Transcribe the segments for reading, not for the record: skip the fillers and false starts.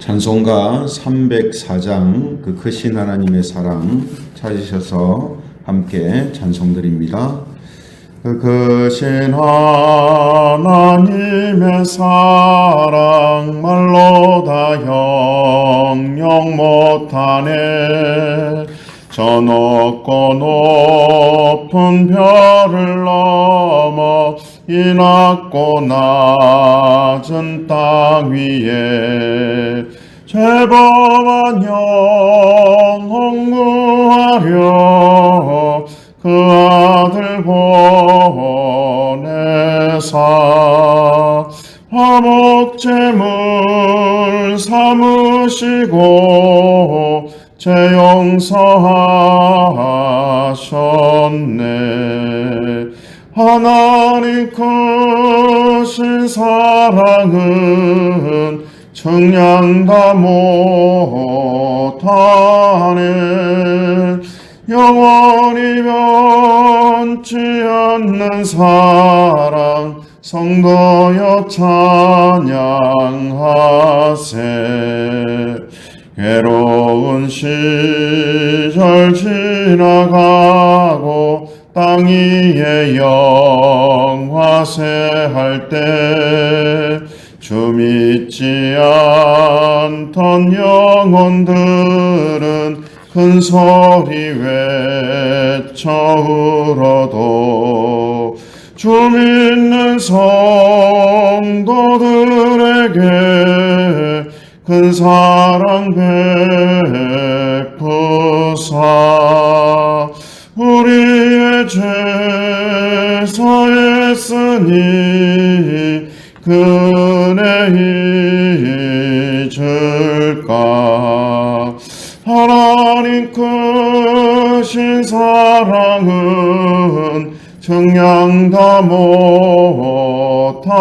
찬송가 304장 그 크신 하나님의 사랑 찾으셔서 함께 찬송드립니다. 그 크신 하나님의 사랑 말로 다 형용 못하네. 저 높고 높은 별을 넘어 이 낮고 낮은 땅 위에 죄범한 영혼 구하려 그 아들 보내사 화목제물 삼으시고 제 용서하셨네. 하나님 크신 사랑은 청량다 못하네. 영원히 변치 않는 사랑 성도여 찬양하세. 괴로운 시절 지나가고 땅 위에 영화세할 때 주 믿지 않던 영혼들은 큰 소리 외쳐 울어도 주 믿는 성도들에게 큰 사랑 베푸사 우리의 죄 사했으니 그 은혜 잊을까. 하나님 크신 사랑은 청량다 못하네.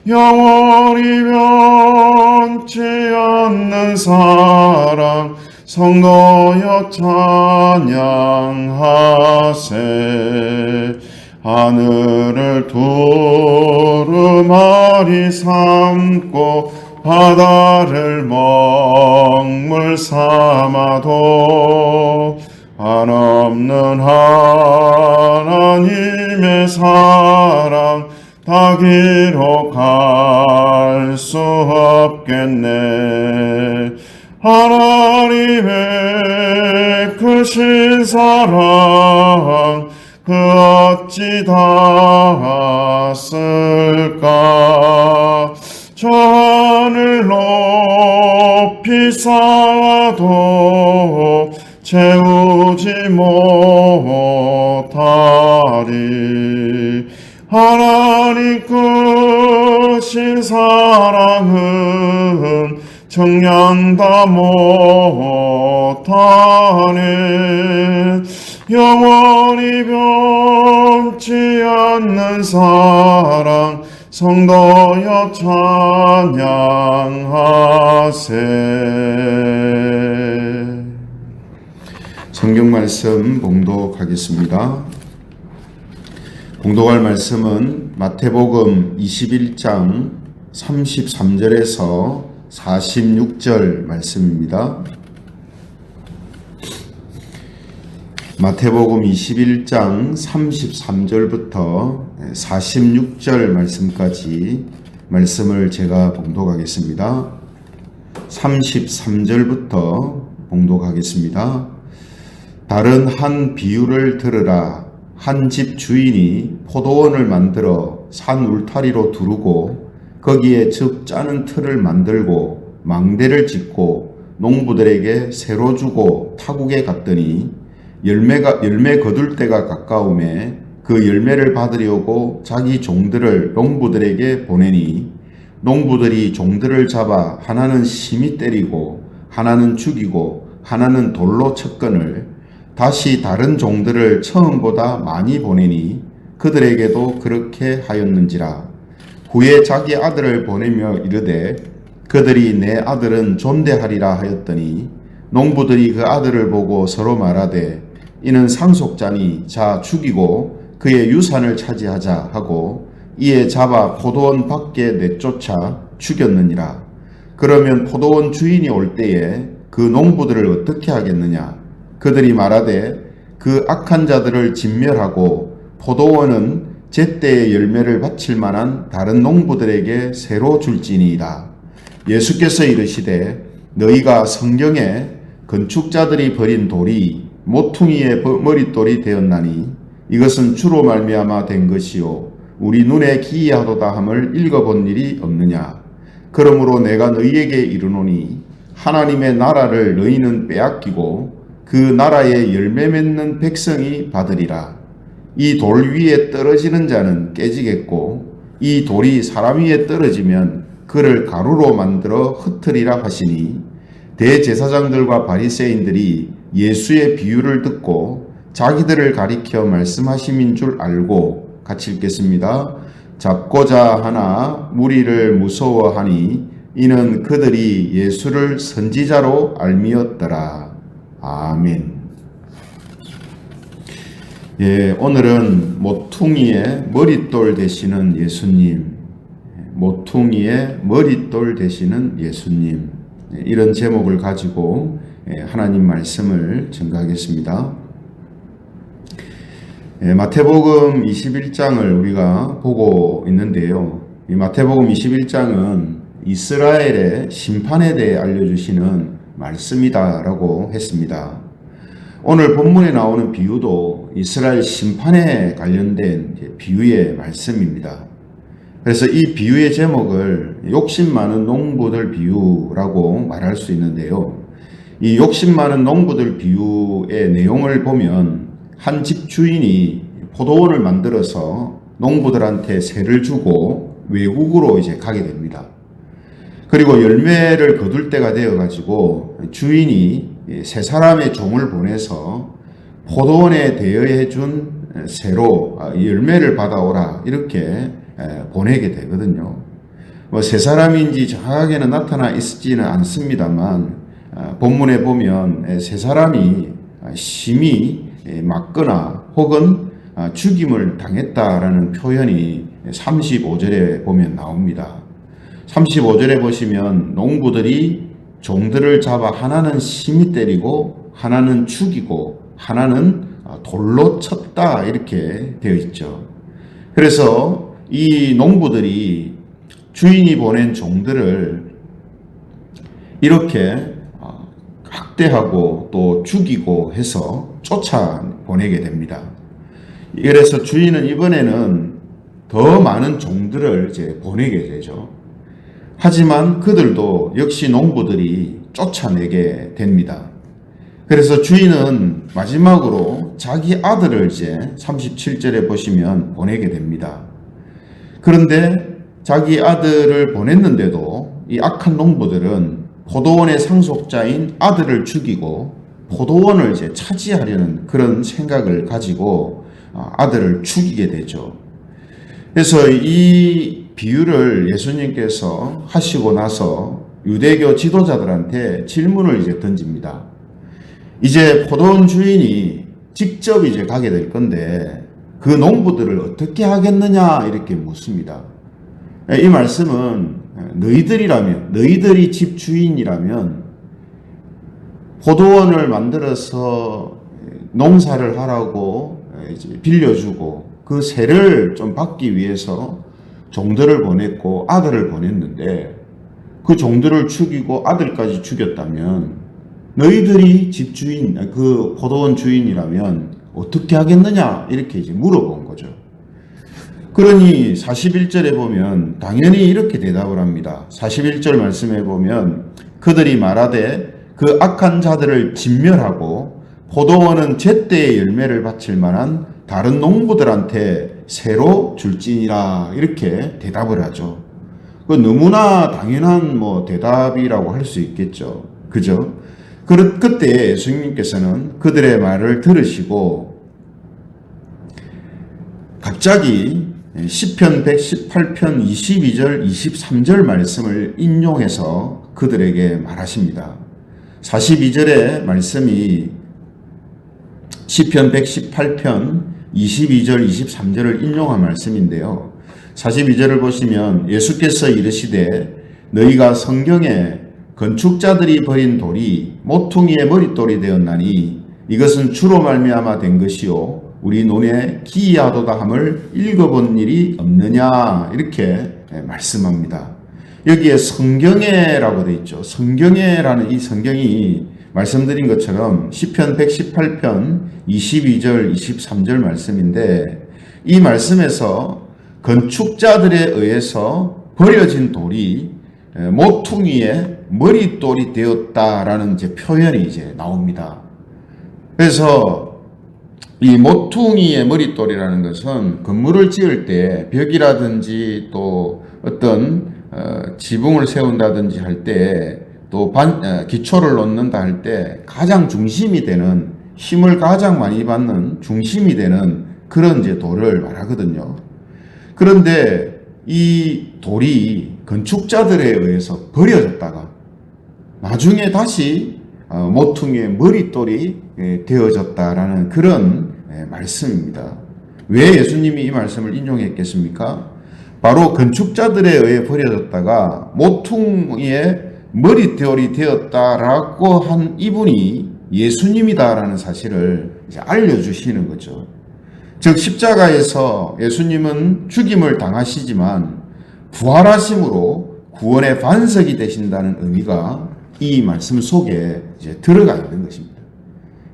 영원히 변치 않는 사랑 성도여 찬양하세. 하늘을 두루마리 삼고 바다를 먹물 삼아도 한없는 하나님의 사랑 다 기록할 수 없겠네. 하나님의 크신 사랑 그 어찌 닿았을까. 저 하늘 높이 쌓아도 채우지 못하리. 하나님 크신 사랑은 청량다 못하네. 영원히 변치 않는 사랑 성도여 찬양하세. 성경 말씀 봉독하겠습니다. 봉독할 말씀은 마태복음 21장 33절에서 46절 말씀입니다. 마태복음 21장 33절부터 46절 말씀까지 말씀을 제가 봉독하겠습니다. 33절부터 봉독하겠습니다. 다른 한 비유를 들으라. 한 집 주인이 포도원을 만들어 산 울타리로 두르고 거기에 즙 짜는 틀을 만들고 망대를 짓고 농부들에게 새로 주고 타국에 갔더니 열매 거둘 때가 가까움에 그 열매를 받으려고 자기 종들을 농부들에게 보내니 농부들이 종들을 잡아 하나는 심히 때리고 하나는 죽이고 하나는 돌로 쳤거늘 다시 다른 종들을 처음보다 많이 보내니 그들에게도 그렇게 하였는지라. 후에 자기 아들을 보내며 이르되 그들이 내 아들은 존대하리라 하였더니 농부들이 그 아들을 보고 서로 말하되 이는 상속자니 자 죽이고 그의 유산을 차지하자 하고 이에 잡아 포도원 밖에 내쫓아 죽였느니라. 그러면 포도원 주인이 올 때에 그 농부들을 어떻게 하겠느냐? 그들이 말하되 그 악한 자들을 진멸하고 포도원은 제때의 열매를 바칠 만한 다른 농부들에게 새로 줄지니이다. 예수께서 이르시되 너희가 성경에 건축자들이 버린 돌이 모퉁이의 머릿돌이 되었나니 이것은 주로 말미암아 된 것이요 우리 눈에 기이하도다 함을 읽어본 일이 없느냐. 그러므로 내가 너희에게 이르노니 하나님의 나라를 너희는 빼앗기고 그 나라의 열매 맺는 백성이 받으리라. 이 돌 위에 떨어지는 자는 깨지겠고 이 돌이 사람 위에 떨어지면 그를 가루로 만들어 흩으리라 하시니 대제사장들과 바리새인들이 예수의 비유를 듣고 자기들을 가리켜 말씀하심인 줄 알고 같이 읽겠습니다. 잡고자 하나 무리를 무서워하니 이는 그들이 예수를 선지자로 알미었더라. 아멘. 예, 오늘은 모퉁이의 머릿돌 되시는 예수님, 모퉁이의 머릿돌 되시는 예수님, 이런 제목을 가지고 하나님 말씀을 증거하겠습니다. 마태복음 21장을 우리가 보고 있는데요. 이 마태복음 21장은 이스라엘의 심판에 대해 알려주시는 말씀이다라고 했습니다. 오늘 본문에 나오는 비유도 이스라엘 심판에 관련된 비유의 말씀입니다. 그래서 이 비유의 제목을 욕심 많은 농부들 비유라고 말할 수 있는데요. 이 욕심 많은 농부들 비유의 내용을 보면 한 집 주인이 포도원을 만들어서 농부들한테 세를 주고 외국으로 이제 가게 됩니다. 그리고 열매를 거둘 때가 되어가지고 주인이 세 사람의 종을 보내서 포도원에 대여해 준 세로 열매를 받아오라 이렇게 보내게 되거든요. 뭐 세 사람인지 정확하게는 나타나 있지는 않습니다만 본문에 보면 세 사람이 심히 맞거나 혹은 죽임을 당했다라는 표현이 35절에 보면 나옵니다. 35절에 보시면 농부들이 종들을 잡아 하나는 심히 때리고 하나는 죽이고 하나는 돌로 쳤다 이렇게 되어 있죠. 그래서 이 농부들이 주인이 보낸 종들을 이렇게 학대하고 또 죽이고 해서 쫓아보내게 됩니다. 그래서 주인은 이번에는 더 많은 종들을 이제 보내게 되죠. 하지만 그들도 역시 농부들이 쫓아내게 됩니다. 그래서 주인은 마지막으로 자기 아들을 이제 37절에 보시면 보내게 됩니다. 그런데 자기 아들을 보냈는데도 이 악한 농부들은 포도원의 상속자인 아들을 죽이고 포도원을 이제 차지하려는 그런 생각을 가지고 아들을 죽이게 되죠. 그래서 이 비유를 예수님께서 하시고 나서 유대교 지도자들한테 질문을 이제 던집니다. 이제 포도원 주인이 직접 이제 가게 될 건데 그 농부들을 어떻게 하겠느냐 이렇게 묻습니다. 이 말씀은 너희들이 집 주인이라면 포도원을 만들어서 농사를 하라고 빌려주고 그 세를 좀 받기 위해서 종들을 보냈고 아들을 보냈는데 그 종들을 죽이고 아들까지 죽였다면 너희들이 집 주인, 그 포도원 주인이라면 어떻게 하겠느냐 이렇게 이제 물어본 거죠. 그러니 41절에 보면 당연히 이렇게 대답을 합니다. 41절 말씀에 보면 그들이 말하되 그 악한 자들을 진멸하고 포도원은 제때의 열매를 바칠 만한 다른 농부들한테 새로 줄지니라 이렇게 대답을 하죠. 그 너무나 당연한 대답이라고 할 수 있겠죠. 그죠? 그때 예수님께서는 그들의 말을 들으시고 갑자기 시편 118편 22절 23절 말씀을 인용해서 그들에게 말하십니다. 42절의 말씀이 시편 118편 22절 23절을 인용한 말씀인데요. 42절을 보시면 예수께서 이르시되 너희가 성경에 건축자들이 버린 돌이 모퉁이의 머릿돌이 되었나니 이것은 주로 말미암아 된 것이요 우리 눈에 기이하도다 함을 읽어본 일이 없느냐 이렇게 말씀합니다. 여기에 성경에라고 되어 있죠. 성경에라는 이 성경이 말씀드린 것처럼 시편 118편 22절 23절 말씀인데 이 말씀에서 건축자들에 의해서 버려진 돌이 모퉁이의 머릿돌이 되었다라는 이제 표현이 이제 나옵니다. 그래서 이 모퉁이의 머릿돌이라는 것은 건물을 지을 때 벽이라든지 또 어떤 지붕을 세운다든지 할 때 또 기초를 놓는다 할 때 가장 중심이 되는 힘을 가장 많이 받는 중심이 되는 그런 이제 돌을 말하거든요. 그런데 이 돌이 건축자들에 의해서 버려졌다가 나중에 다시 모퉁이의 머릿돌이 되어졌다라는 그런 말씀입니다. 왜 예수님이 이 말씀을 인용했겠습니까? 바로 건축자들에 의해 버려졌다가 모퉁이의 머릿돌이 되었다라고 한 이분이 예수님이다라는 사실을 이제 알려주시는 거죠. 즉 십자가에서 예수님은 죽임을 당하시지만 부활하심으로 구원의 반석이 되신다는 의미가 이 말씀 속에 이제 들어가 있는 것입니다.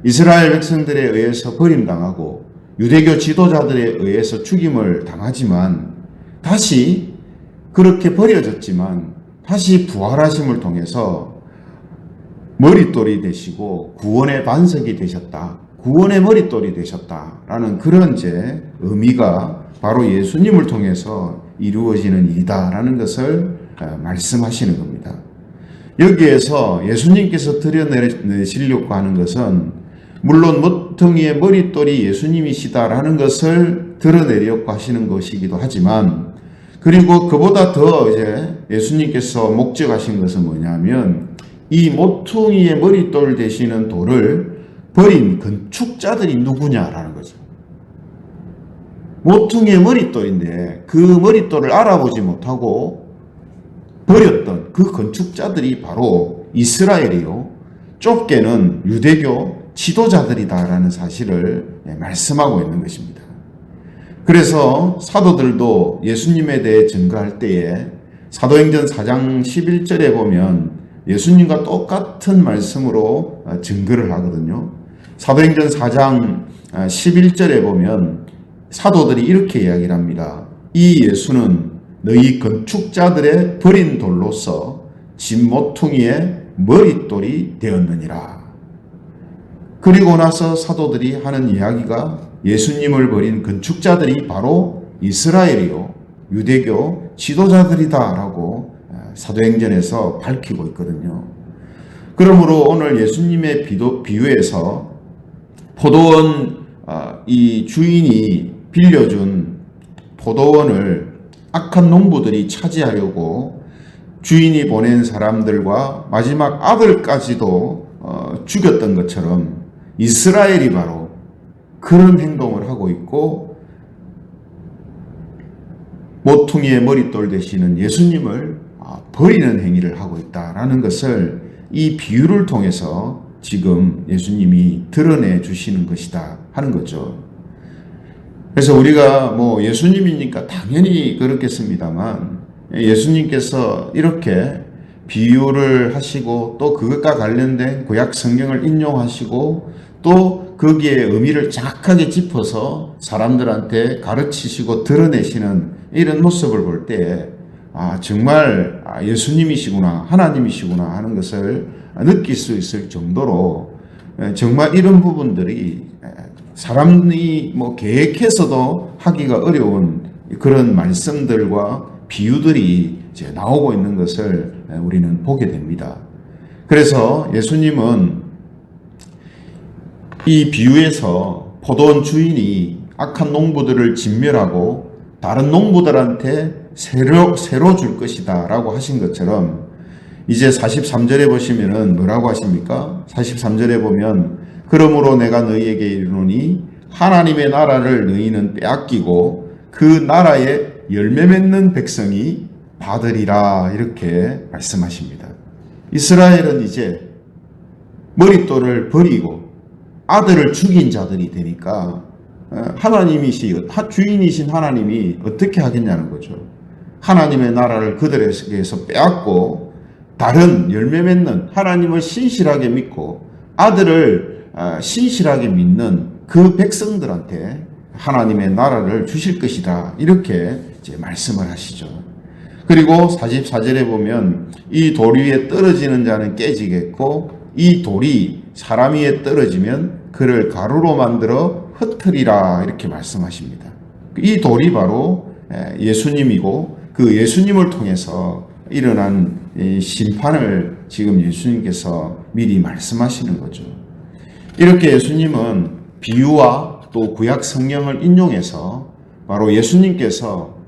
이스라엘 백성들에 의해서 버림당하고 유대교 지도자들에 의해서 죽임을 당하지만 다시 그렇게 버려졌지만 다시 부활하심을 통해서 머릿돌이 되시고 구원의 반석이 되셨다. 구원의 머릿돌이 되셨다라는 그런 이제 의미가 바로 예수님을 통해서 이루어지는 일이다라는 것을 말씀하시는 겁니다. 여기에서 예수님께서 드러내시려고 하는 것은 물론 모퉁이의 머릿돌이 예수님이시다라는 것을 드러내려고 하시는 것이기도 하지만 그리고 그보다 더 이제 예수님께서 목적하신 것은 뭐냐면 이 모퉁이의 머릿돌 되시는 돌을 버린 건축자들이 누구냐라는 거죠. 모퉁이의 머릿돌인데 그 머릿돌을 알아보지 못하고 버렸던 그 건축자들이 바로 이스라엘이요. 좁게는 유대교 지도자들이다라는 사실을 말씀하고 있는 것입니다. 그래서 사도들도 예수님에 대해 증거할 때에 사도행전 4장 11절에 보면 예수님과 똑같은 말씀으로 증거를 하거든요. 사도행전 4장 11절에 보면 사도들이 이렇게 이야기를 합니다. 이 예수는 너희 건축자들의 버린 돌로서 집 모퉁이의 머릿돌이 되었느니라. 그리고 나서 사도들이 하는 이야기가 예수님을 버린 건축자들이 바로 이스라엘이요 유대교 지도자들이다라고 사도행전에서 밝히고 있거든요. 그러므로 오늘 예수님의 비유에서 포도원 이 주인이 빌려준 포도원을 악한 농부들이 차지하려고 주인이 보낸 사람들과 마지막 아들까지도 죽였던 것처럼 이스라엘이 바로 그런 행동을 하고 있고 모퉁이의 머릿돌 되시는 예수님을 버리는 행위를 하고 있다라는 것을 이 비유를 통해서 지금 예수님이 드러내 주시는 것이다 하는 거죠. 그래서 우리가 뭐 예수님이니까 당연히 그렇겠습니다만 예수님께서 이렇게 비유를 하시고 또 그것과 관련된 구약 성경을 인용하시고 또 거기에 의미를 정확하게 짚어서 사람들한테 가르치시고 드러내시는 이런 모습을 볼 때 정말 예수님이시구나 하나님이시구나 하는 것을 느낄 수 있을 정도로 정말 이런 부분들이 사람이 뭐 계획해서도 하기가 어려운 그런 말씀들과 비유들이 이제 나오고 있는 것을 우리는 보게 됩니다. 그래서 예수님은 이 비유에서 포도원 주인이 악한 농부들을 진멸하고 다른 농부들한테 새로 줄 것이다 라고 하신 것처럼 이제 43절에 보시면은 뭐라고 하십니까? 43절에 보면 그러므로 내가 너희에게 이르노니 하나님의 나라를 너희는 빼앗기고 그 나라에 열매 맺는 백성이 받으리라 이렇게 말씀하십니다. 이스라엘은 이제 머릿돌을 버리고 아들을 죽인 자들이 되니까 주인이신 하나님이 어떻게 하겠냐는 거죠. 하나님의 나라를 그들에게서 빼앗고 다른 열매 맺는 하나님을 신실하게 믿고 아들을 신실하게 믿는 그 백성들한테 하나님의 나라를 주실 것이다. 이렇게 이제 말씀을 하시죠. 그리고 44절에 보면 이 돌 위에 떨어지는 자는 깨지겠고 이 돌이 사람 위에 떨어지면 그를 가루로 만들어 흩트리라 이렇게 말씀하십니다. 이 돌이 바로 예수님이고 그 예수님을 통해서 일어난 심판을 지금 예수님께서 미리 말씀하시는 거죠. 이렇게 예수님은 비유와 또 구약 성경을 인용해서 바로 예수님께서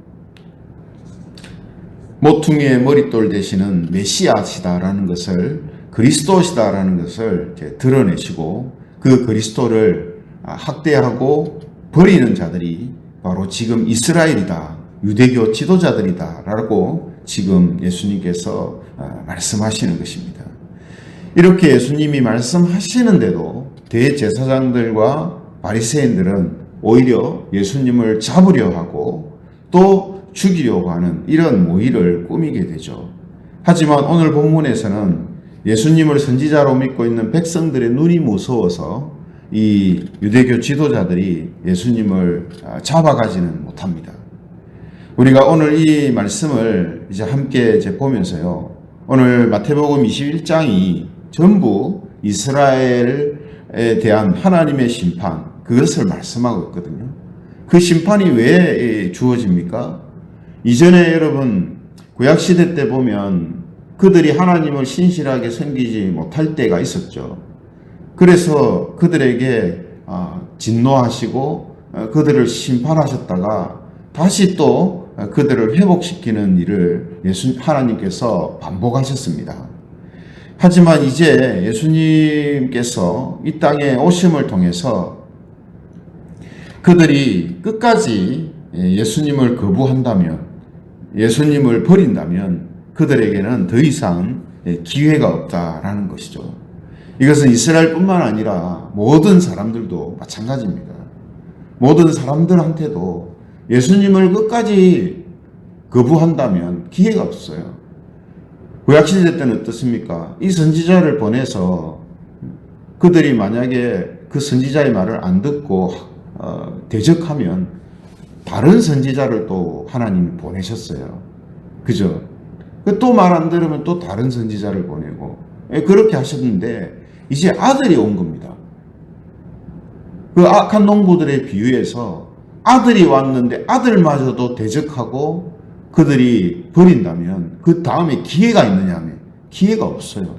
모퉁이의 머릿돌 되시는 메시아시다라는 것을 그리스도시다라는 것을 드러내시고 그 그리스도를 학대하고 버리는 자들이 바로 지금 이스라엘이다. 유대교 지도자들이다. 라고 지금 예수님께서 말씀하시는 것입니다. 이렇게 예수님이 말씀하시는데도 대제사장들과 바리새인들은 오히려 예수님을 잡으려 하고 또 죽이려고 하는 이런 모의를 꾸미게 되죠. 하지만 오늘 본문에서는 예수님을 선지자로 믿고 있는 백성들의 눈이 무서워서 이 유대교 지도자들이 예수님을 잡아가지는 못합니다. 우리가 오늘 이 말씀을 이제 함께 보면서요. 오늘 마태복음 21장이 전부 이스라엘에 대한 하나님의 심판, 그것을 말씀하고 있거든요. 그 심판이 왜 주어집니까? 이전에 여러분 구약시대 때 보면 그들이 하나님을 신실하게 섬기지 못할 때가 있었죠. 그래서 그들에게 진노하시고 그들을 심판하셨다가 다시 또 그들을 회복시키는 일을 하나님께서 반복하셨습니다. 하지만 이제 예수님께서 이 땅에 오심을 통해서 그들이 끝까지 예수님을 거부한다면, 예수님을 버린다면 그들에게는 더 이상 기회가 없다라는 것이죠. 이것은 이스라엘뿐만 아니라 모든 사람들도 마찬가지입니다. 모든 사람들한테도 예수님을 끝까지 거부한다면 기회가 없어요. 구약시대 때는 어떻습니까? 이 선지자를 보내서 그들이 만약에 그 선지자의 말을 안 듣고 대적하면 다른 선지자를 또 하나님이 보내셨어요. 그죠? 또 말 안 들으면 또 다른 선지자를 보내고 그렇게 하셨는데 이제 아들이 온 겁니다. 그 악한 농부들의 비유에서 아들이 왔는데 아들마저도 대적하고 그들이 버린다면 그 다음에 기회가 있느냐 하면 기회가 없어요.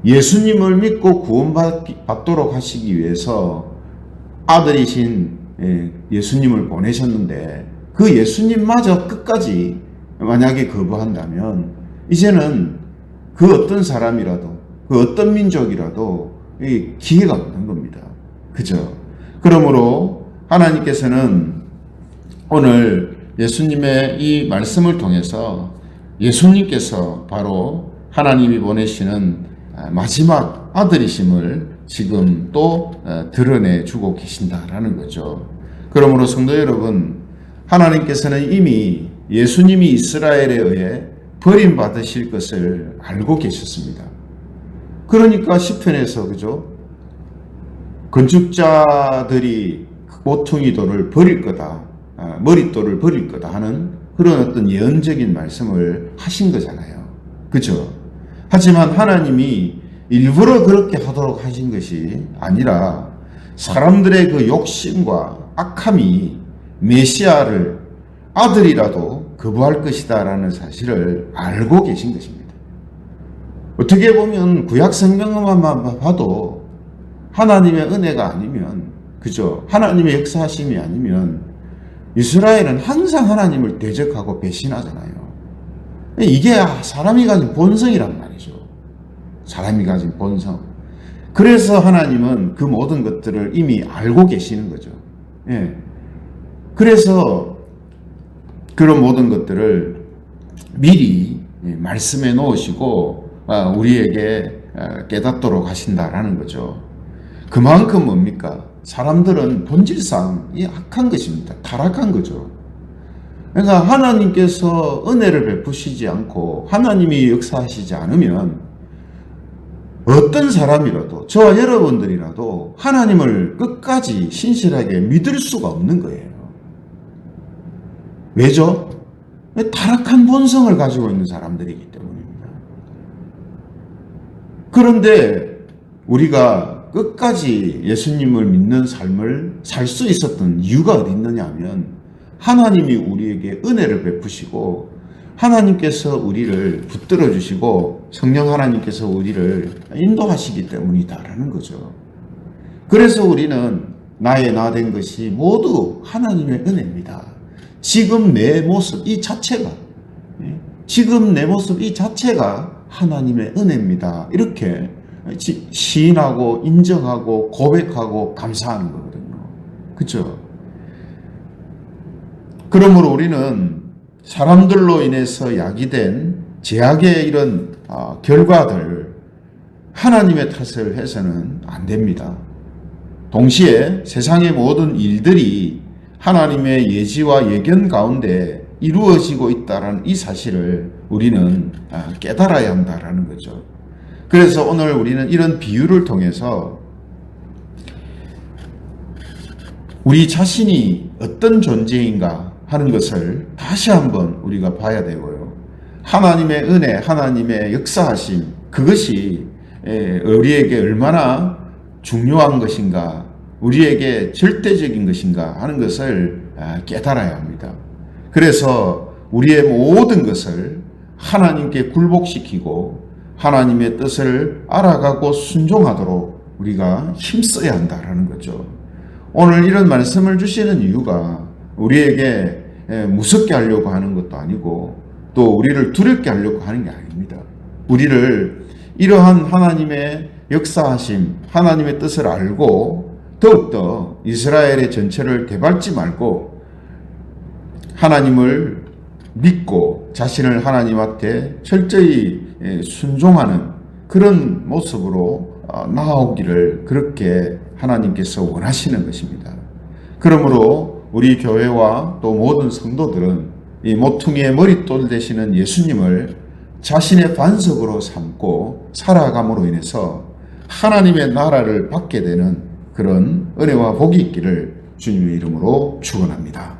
예수님을 믿고 구원받도록 하시기 위해서 아들이신 예수님을 보내셨는데 그 예수님마저 끝까지 만약에 거부한다면 이제는 그 어떤 사람이라도 그 어떤 민족이라도 기회가 없는 겁니다. 그죠? 그러므로 하나님께서는 오늘 예수님의 이 말씀을 통해서 예수님께서 바로 하나님이 보내시는 마지막 아들이심을 지금 또 드러내주고 계신다라는 거죠. 그러므로 성도 여러분, 하나님께서는 이미 예수님이 이스라엘에 의해 버림받으실 것을 알고 계셨습니다. 그러니까 시편에서 그죠? 건축자들이 모퉁이 돌을 버릴 거다, 머릿돌을 버릴 거다 하는 그런 어떤 예언적인 말씀을 하신 거잖아요. 그죠? 하지만 하나님이 일부러 그렇게 하도록 하신 것이 아니라 사람들의 그 욕심과 악함이 메시아를 아들이라도 거부할 것이다 라는 사실을 알고 계신 것입니다. 어떻게 보면 구약 성경만 봐도 하나님의 은혜가 아니면, 그죠? 하나님의 역사하심이 아니면 이스라엘은 항상 하나님을 대적하고 배신하잖아요. 이게 사람이 가진 본성이란 말이죠. 사람이 가진 본성. 그래서 하나님은 그 모든 것들을 이미 알고 계시는 거죠. 예. 그래서 그런 모든 것들을 미리 말씀해 놓으시고 우리에게 깨닫도록 하신다라는 거죠. 그만큼 뭡니까? 사람들은 본질상 악한 것입니다. 타락한 거죠. 그러니까 하나님께서 은혜를 베푸시지 않고 하나님이 역사하시지 않으면 어떤 사람이라도 저와 여러분들이라도 하나님을 끝까지 신실하게 믿을 수가 없는 거예요. 왜죠? 타락한 본성을 가지고 있는 사람들이기 때문입니다. 그런데 우리가 끝까지 예수님을 믿는 삶을 살 수 있었던 이유가 어디 있느냐 하면 하나님이 우리에게 은혜를 베푸시고 하나님께서 우리를 붙들어 주시고 성령 하나님께서 우리를 인도하시기 때문이다라는 거죠. 그래서 우리는 나의 나 된 것이 모두 하나님의 은혜입니다. 지금 내 모습 이 자체가 하나님의 은혜입니다. 이렇게 시인하고 인정하고 고백하고 감사하는 거거든요. 그렇죠? 그러므로 우리는 사람들로 인해서 야기된 제약의 이런 결과들 하나님의 탓을 해서는 안 됩니다. 동시에 세상의 모든 일들이 하나님의 예지와 예견 가운데 이루어지고 있다는 이 사실을 우리는 깨달아야 한다라는 거죠. 그래서 오늘 우리는 이런 비유를 통해서 우리 자신이 어떤 존재인가 하는 것을 다시 한번 우리가 봐야 되고요. 하나님의 은혜, 하나님의 역사하심, 그것이 우리에게 얼마나 중요한 것인가, 우리에게 절대적인 것인가 하는 것을 깨달아야 합니다. 그래서 우리의 모든 것을 하나님께 굴복시키고 하나님의 뜻을 알아가고 순종하도록 우리가 힘써야 한다는 거죠. 오늘 이런 말씀을 주시는 이유가 우리에게 무섭게 하려고 하는 것도 아니고 또 우리를 두렵게 하려고 하는 게 아닙니다. 우리를 이러한 하나님의 역사하심, 하나님의 뜻을 알고 더욱더 이스라엘의 전체를 되밟지 말고 하나님을 믿고 자신을 하나님 앞에 철저히 순종하는 그런 모습으로 나아오기를 그렇게 하나님께서 원하시는 것입니다. 그러므로 우리 교회와 또 모든 성도들은 이 모퉁이의 머릿돌 되시는 예수님을 자신의 반석으로 삼고 살아감으로 인해서 하나님의 나라를 받게 되는 그런 은혜와 복이 있기를 주님의 이름으로 축원합니다.